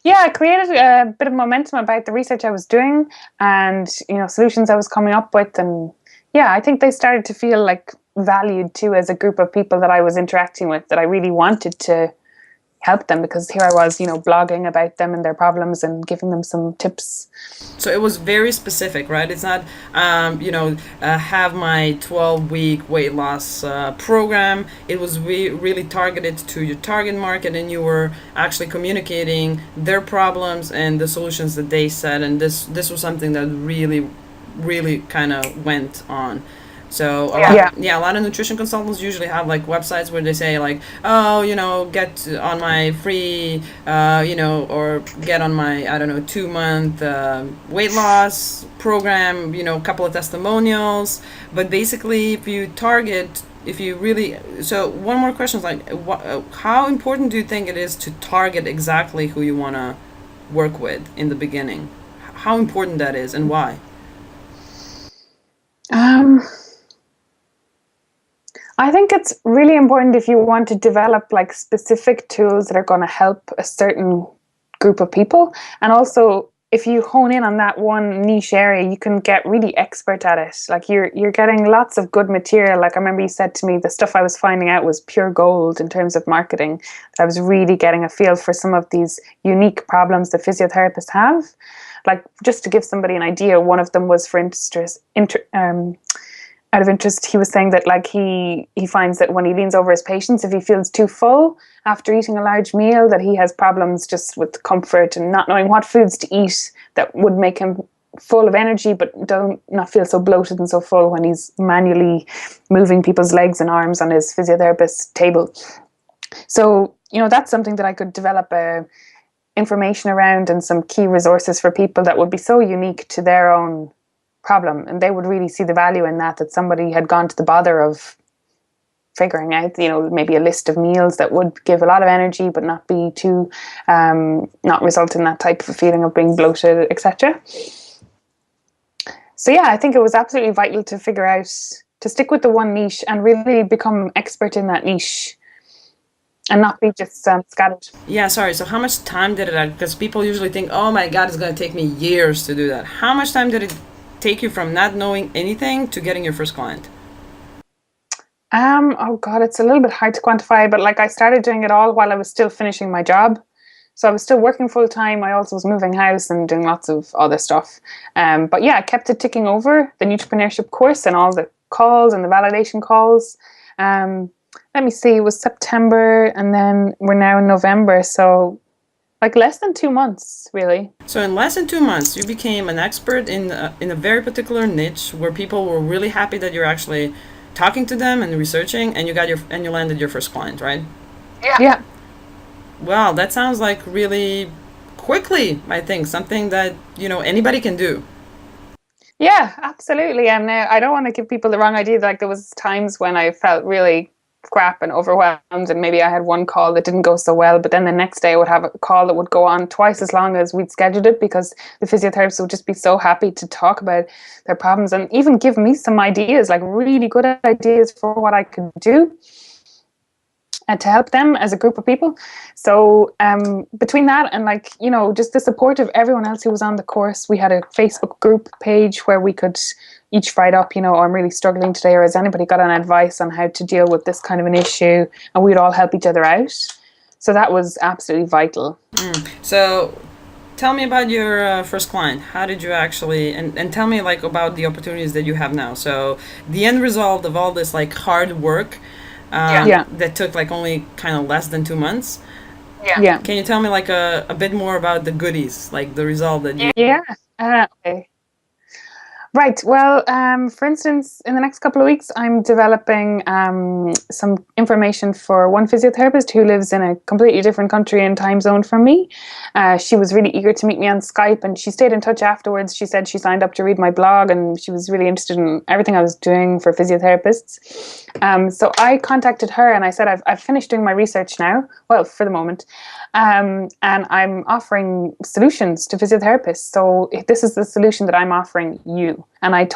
Yeah, I created a bit of momentum about the research I was doing and, solutions I was coming up with. And yeah, I think they started to feel like valued too as a group of people that I was interacting with, that I really wanted to help them, because here I was, blogging about them and their problems and giving them some tips.
So it was very specific, right? It's not, have my 12-week weight loss program. It was really targeted to your target market, and you were actually communicating their problems and the solutions that they said. And this was something that really kind of went on. So
Yeah.
yeah, a lot of nutrition consultants usually have like websites where they say like, oh, get on my free, or get on my, I don't know, 2 month weight loss program, a couple of testimonials. But basically, if you really, so one more question is like, how important do you think it is to target exactly who you want to work with in the beginning? How important that is and why?
Um, I think it's really important if you want to develop like specific tools that are going to help a certain group of people. And also, if you hone in on that one niche area, you can get really expert at it. Like you're getting lots of good material. Like I remember you said to me, the stuff I was finding out was pure gold in terms of marketing. I was really getting a feel for some of these unique problems that physiotherapists have. Like just to give somebody an idea, one of them was, for instance, out of interest, he was saying that like he finds that when he leans over his patients, if he feels too full after eating a large meal, that he has problems just with comfort and not knowing what foods to eat that would make him full of energy but don't not feel so bloated and so full when he's manually moving people's legs and arms on his physiotherapist's table. So that's something that I could develop information around and some key resources for people that would be so unique to their own problem, and they would really see the value in that somebody had gone to the bother of figuring out, maybe a list of meals that would give a lot of energy but not be too, not result in that type of a feeling of being bloated, etc. So yeah, I think it was absolutely vital to figure out, to stick with the one niche and really become expert in that niche and not be just scattered.
Yeah, sorry. So how much time did it? Because people usually think, oh my God, it's going to take me years to do that. How much time did it take you from not knowing anything to getting your first client?
Oh God, it's a little bit hard to quantify, but like I started doing it all while I was still finishing my job. So I was still working full time. I also was moving house and doing lots of other stuff. But yeah, I kept it ticking over, the entrepreneurship course and all the calls and the validation calls. Let me see, it was September and then we're now in November. So like less than 2 months, really.
So in less than 2 months, you became an expert in a very particular niche where people were really happy that you're actually talking to them and researching, and you landed your first client, right?
Yeah.
Wow, that sounds like really quickly. I think something that anybody can do.
Yeah, absolutely. And I don't want to give people the wrong idea. Like there was times when I felt really crap and overwhelmed, and maybe I had one call that didn't go so well, but then the next day I would have a call that would go on twice as long as we'd scheduled it, because the physiotherapist would just be so happy to talk about their problems and even give me some ideas, like really good ideas for what I could do and to help them as a group of people. So between that and just the support of everyone else who was on the course, we had a Facebook group page where we could each write up, I'm really struggling today, or has anybody got an advice on how to deal with this kind of an issue, and we'd all help each other out. So that was absolutely vital.
So tell me about your first client. How did you actually, and tell me like about the opportunities that you have now. So the end result of all this like hard work that took like only kind of less than 2 months.
Yeah.
Can you tell me like a bit more about the goodies, like the result that you?
Yeah. Okay. Right. Well, for instance, in the next couple of weeks, I'm developing some information for one physiotherapist who lives in a completely different country and time zone from me. She was really eager to meet me on Skype, and she stayed in touch afterwards. She said she signed up to read my blog, and she was really interested in everything I was doing for physiotherapists. So I contacted her and I said, I've finished doing my research now, well, for the moment, and I'm offering solutions to physiotherapists. So this is the solution that I'm offering you. And I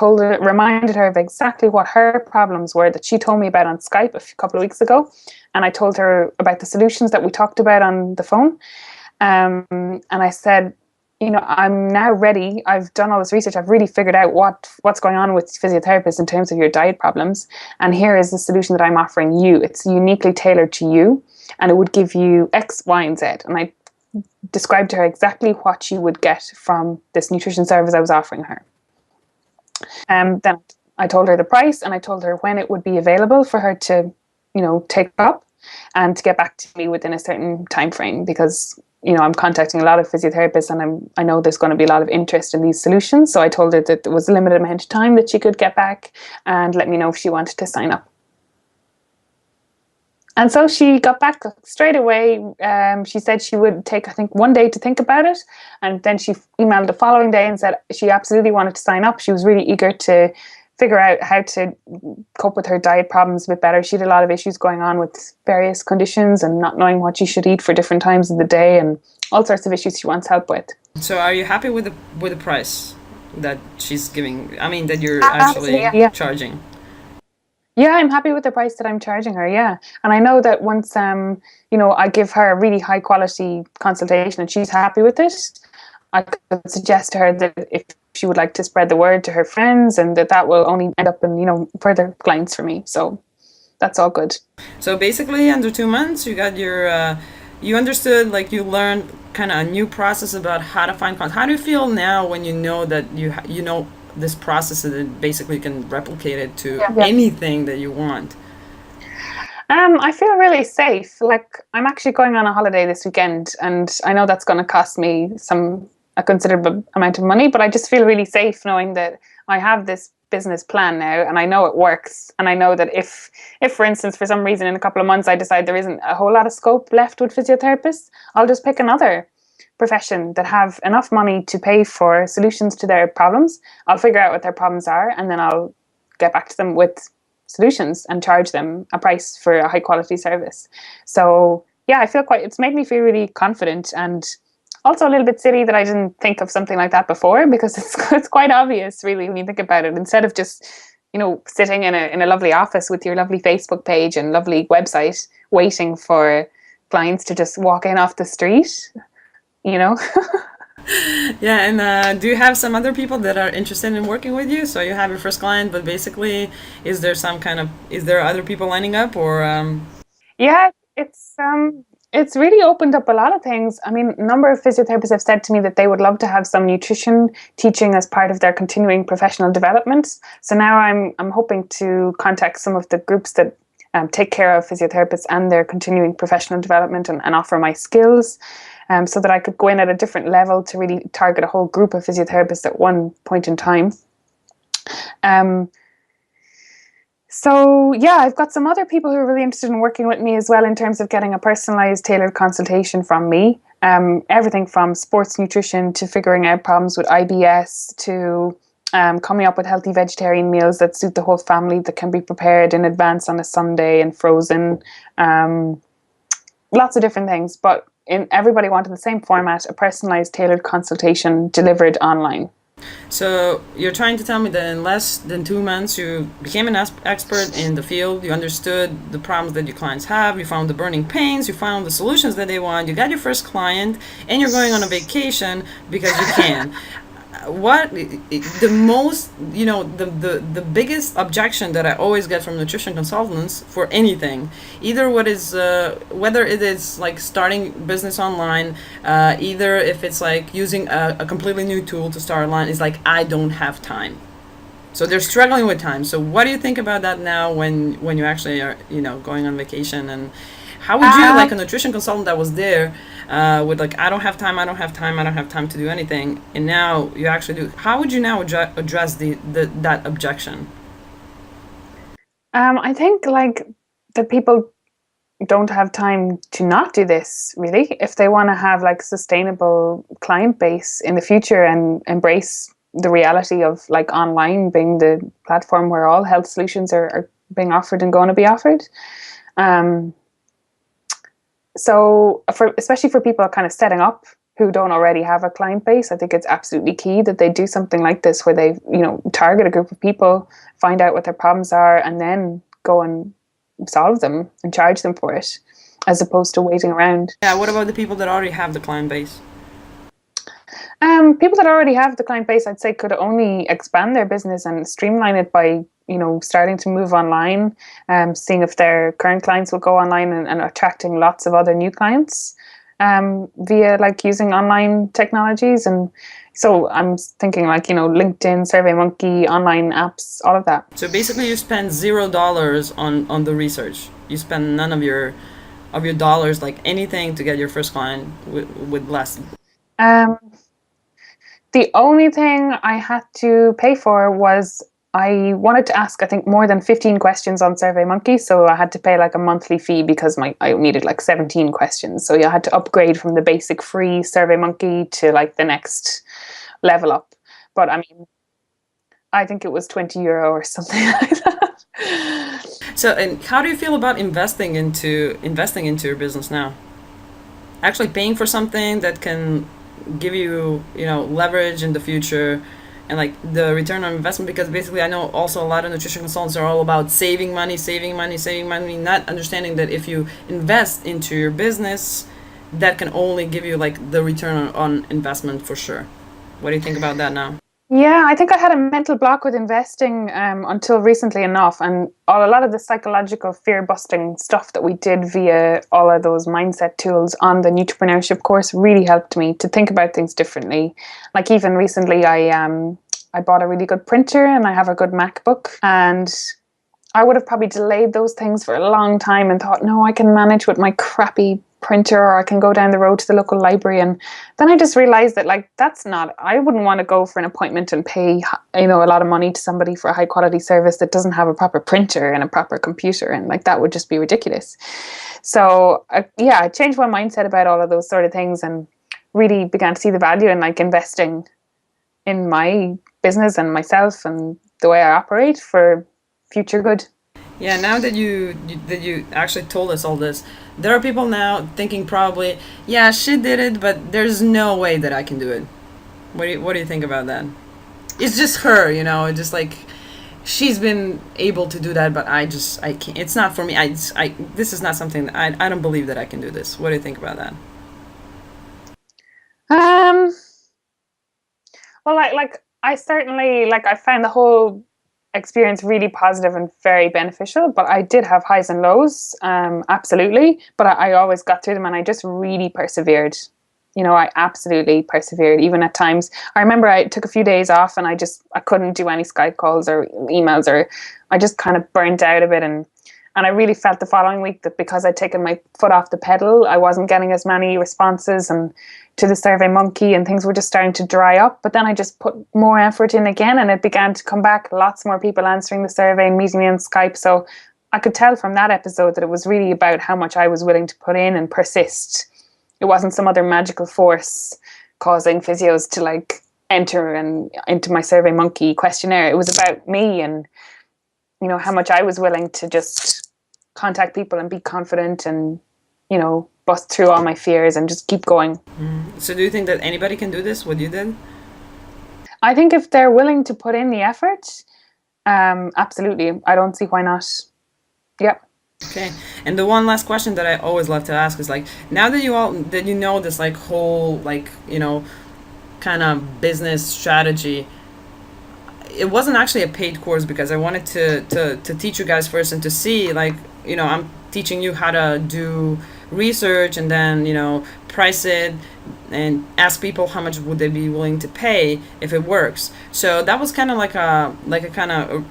reminded her of exactly what her problems were that she told me about on Skype a couple of weeks ago. And I told her about the solutions that we talked about on the phone. And I said, I'm now ready. I've done all this research. I've really figured out what's going on with physiotherapists in terms of your diet problems. And here is the solution that I'm offering you. It's uniquely tailored to you, and it would give you X, Y, and Z. And I described to her exactly what she would get from this nutrition service I was offering her. Then I told her the price, and I told her when it would be available for her to, take up and to get back to me within a certain time frame, because I'm contacting a lot of physiotherapists, and I know there's going to be a lot of interest in these solutions. So I told her that there was a limited amount of time that she could get back and let me know if she wanted to sign up. And so she got back straight away. She said she would take, I think, 1 day to think about it. And then she emailed the following day and said she absolutely wanted to sign up. She was really eager to figure out how to cope with her diet problems a bit better. She had a lot of issues going on with various conditions and not knowing what she should eat for different times of the day and all sorts of issues she wants help with.
So are you happy with the price that she's giving? I mean, that you're actually charging?
Yeah, I'm happy with the price that I'm charging her, yeah. And I know that once, I give her a really high quality consultation and she's happy with it, I could suggest to her that if she would like to spread the word to her friends, and that will only end up in, further clients for me. So that's all good.
So basically, under 2 months, you got your, you understood, like you learned kind of a new process about how to find clients. How do you feel now when you know that you know this process that basically can replicate it to anything that you want?
I feel really safe. Like, I'm actually going on a holiday this weekend, and I know that's going to cost me a considerable amount of money, but I just feel really safe knowing that I have this business plan now and I know it works. And I know that if for instance, for some reason in a couple of months I decide there isn't a whole lot of scope left with physiotherapists, I'll just pick another profession that have enough money to pay for solutions to their problems. I'll figure out what their problems are, and then I'll get back to them with solutions and charge them a price for a high quality service. So yeah, it's made me feel really confident, and also a little bit silly that I didn't think of something like that before, because it's quite obvious really when you think about it. Instead of just sitting in a lovely office with your lovely Facebook page and lovely website waiting for clients to just walk in off the street.
Yeah, and do you have some other people that are interested in working with you? So you have your first client, but basically, is there other people lining up, or?
Yeah, it's really opened up a lot of things. I mean, a number of physiotherapists have said to me that they would love to have some nutrition teaching as part of their continuing professional development. So now I'm hoping to contact some of the groups that take care of physiotherapists and their continuing professional development, and offer my skills. So that I could go in at a different level to really target a whole group of physiotherapists at one point in time. So yeah, I've got some other people who are really interested in working with me as well, in terms of getting a personalized, tailored consultation from me. Everything from sports nutrition to figuring out problems with IBS to coming up with healthy vegetarian meals that suit the whole family, that can be prepared in advance on a Sunday and frozen. Lots of different things, but everybody wanted the same format: a personalized, tailored consultation delivered online.
So you're trying to tell me that in less than 2 months you became an expert in the field, you understood the problems that your clients have, you found the burning pains, you found the solutions that they want, you got your first client, and you're going on a vacation because you can. What the most, the biggest objection that I always get from nutrition consultants for anything, either whether it is like starting business online, either if it's like using a completely new tool to start online, is like, I don't have time. So they're struggling with time. So what do you think about that now when you actually are going on vacation? And how would you, like a nutrition consultant that was there with like, I don't have time to do anything, and now you actually do, how would you now address that objection?
I think like that people don't have time to not do this, really, if they want to have like sustainable client base in the future and embrace the reality of like online being the platform where all health solutions are being offered and going to be offered. So especially for people kind of setting up who don't already have a client base, I think it's absolutely key that they do something like this, where they target a group of people, find out what their problems are, and then go and solve them and charge them for it, as opposed to waiting around.
Yeah, what about the people that already have the client base?
People that already have the client base, I'd say, could only expand their business and streamline it by starting to move online, seeing if their current clients will go online, and attracting lots of other new clients via like using online technologies. And so I'm thinking like, LinkedIn, SurveyMonkey, online apps, all of that.
So basically you spend $0 on the research. You spend none of your of your dollars, like anything to get your first client with less?
Um, the only thing I had to pay for was I wanted to ask, I think, more than 15 questions on SurveyMonkey. So I had to pay like a monthly fee because I needed like 17 questions. So yeah, I had to upgrade from the basic free SurveyMonkey to like the next level up. But I mean, I think it was €20 or something like that.
So, and how do you feel about investing into your business now? Actually paying for something that can give you, you know, leverage in the future and like the return on investment, because basically I know also a lot of nutrition consultants are all about saving money, saving money, saving money, not understanding that if you invest into your business, that can only give you like the return on investment for sure. What do you think about that now?
Yeah, I think I had a mental block with investing until recently enough. And a lot of the psychological fear busting stuff that we did via all of those mindset tools on the entrepreneurship course really helped me to think about things differently. Like even recently, I bought a really good printer and I have a good MacBook. And I would have probably delayed those things for a long time and thought, no, I can manage with my crappy printer, or I can go down the road to the local library. And then I just realized that like that's not, I wouldn't want to go for an appointment and pay, you know, a lot of money to somebody for a high quality service that doesn't have a proper printer and a proper computer, and like that would just be ridiculous. So yeah, I changed my mindset about all of those sort of things and really began to see the value in like investing in my business and myself and the way I operate for future good.
Yeah, now that you actually told us all this, there are people now thinking probably, yeah, she did it, but there's no way that I can do it. What do you think about that? It's just her, you know, just like she's been able to do that, but I can't. It's not for me. I this is not something that I don't believe that I can do this. What do you think about that?
Um, well, I certainly like I found the whole experience really positive and very beneficial, but I did have highs and lows, absolutely. But I always got through them, and I just really persevered. You know, I absolutely persevered, even at times. I remember I took a few days off, and I couldn't do any Skype calls or emails, or I just kind of burnt out a bit, and I really felt the following week that because I'd taken my foot off the pedal, I wasn't getting as many responses and to the Survey Monkey, and things were just starting to dry up. But then I just put more effort in again, and it began to come back. Lots more people answering the survey and meeting me on Skype. So I could tell from that episode that it was really about how much I was willing to put in and persist. It wasn't some other magical force causing physios to like enter and into my Survey Monkey questionnaire. It was about me and, you know, how much I was willing to just contact people and be confident and, you know, bust through all my fears and just keep going.
So do you think that anybody can do this? What you did?
I think if they're willing to put in the effort, absolutely. I don't see why not. Yep.
Okay. And the one last question that I always love to ask is like, now that you know this like whole like, you know, kind of business strategy, it wasn't actually a paid course because I wanted to teach you guys first and to see like, you know, I'm teaching you how to do research and then, you know, price it and ask people how much would they be willing to pay if it works. So that was kind of like a kind of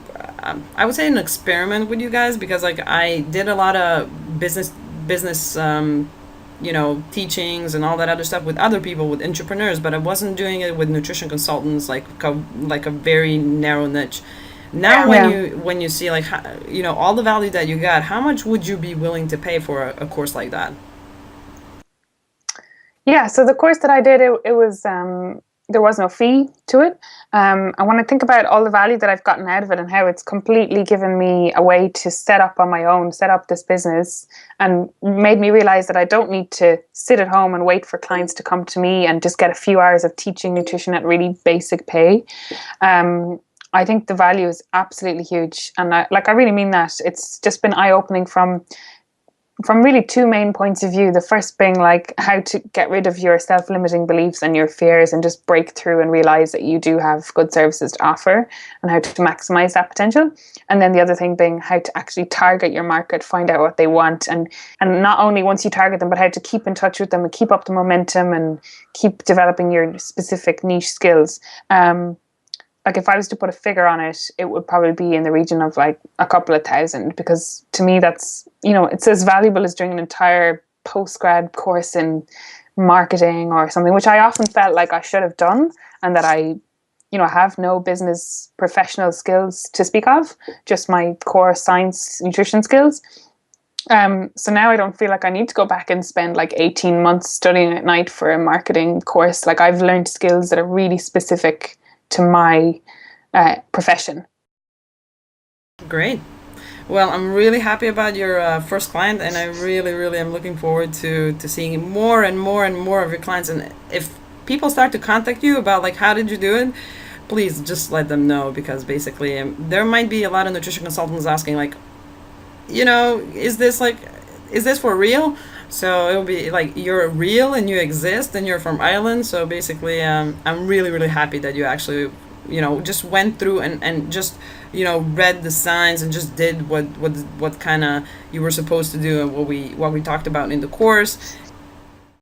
I would say an experiment with you guys, because like I did a lot of business you know, teachings and all that other stuff with other people, with entrepreneurs, but I wasn't doing it with nutrition consultants, like a very narrow niche. Now when you see like you know, all the value that you got, how much would you be willing to pay for a course like that?
Yeah, so the course that I did, it was there was no fee to it. And when I think about all the value that I've gotten out of it and how it's completely given me a way to set up on my own, set up this business, and made me realize that I don't need to sit at home and wait for clients to come to me and just get a few hours of teaching nutrition at really basic pay. I think the value is absolutely huge, and I really mean that. It's just been eye-opening from really two main points of view. The first being like how to get rid of your self-limiting beliefs and your fears and just break through and realize that you do have good services to offer and how to maximize that potential. And then the other thing being how to actually target your market, find out what they want, and not only once you target them, but how to keep in touch with them and keep up the momentum and keep developing your specific niche skills. like if I was to put a figure on it, it would probably be in the region of like a couple of thousand, because to me that's, it's as valuable as doing an entire postgrad course in marketing or something, which I often felt like I should have done, and that I have no business professional skills to speak of, just my core science nutrition skills. So now I don't feel like I need to go back and spend like 18 months studying at night for a marketing course. Like I've learned skills that are really specific to my profession.
Great. Well, I'm really happy about your first client, and I really, really am looking forward to seeing more and more and more of your clients. And if people start to contact you about like how did you do it, please just let them know, because basically there might be a lot of nutrition consultants asking like, is this for real? So it'll be like you're real and you exist and you're from Ireland. So basically, I'm really, really happy that you actually, just went through and just, read the signs and just did what kind of you were supposed to do, and what we talked about in the course.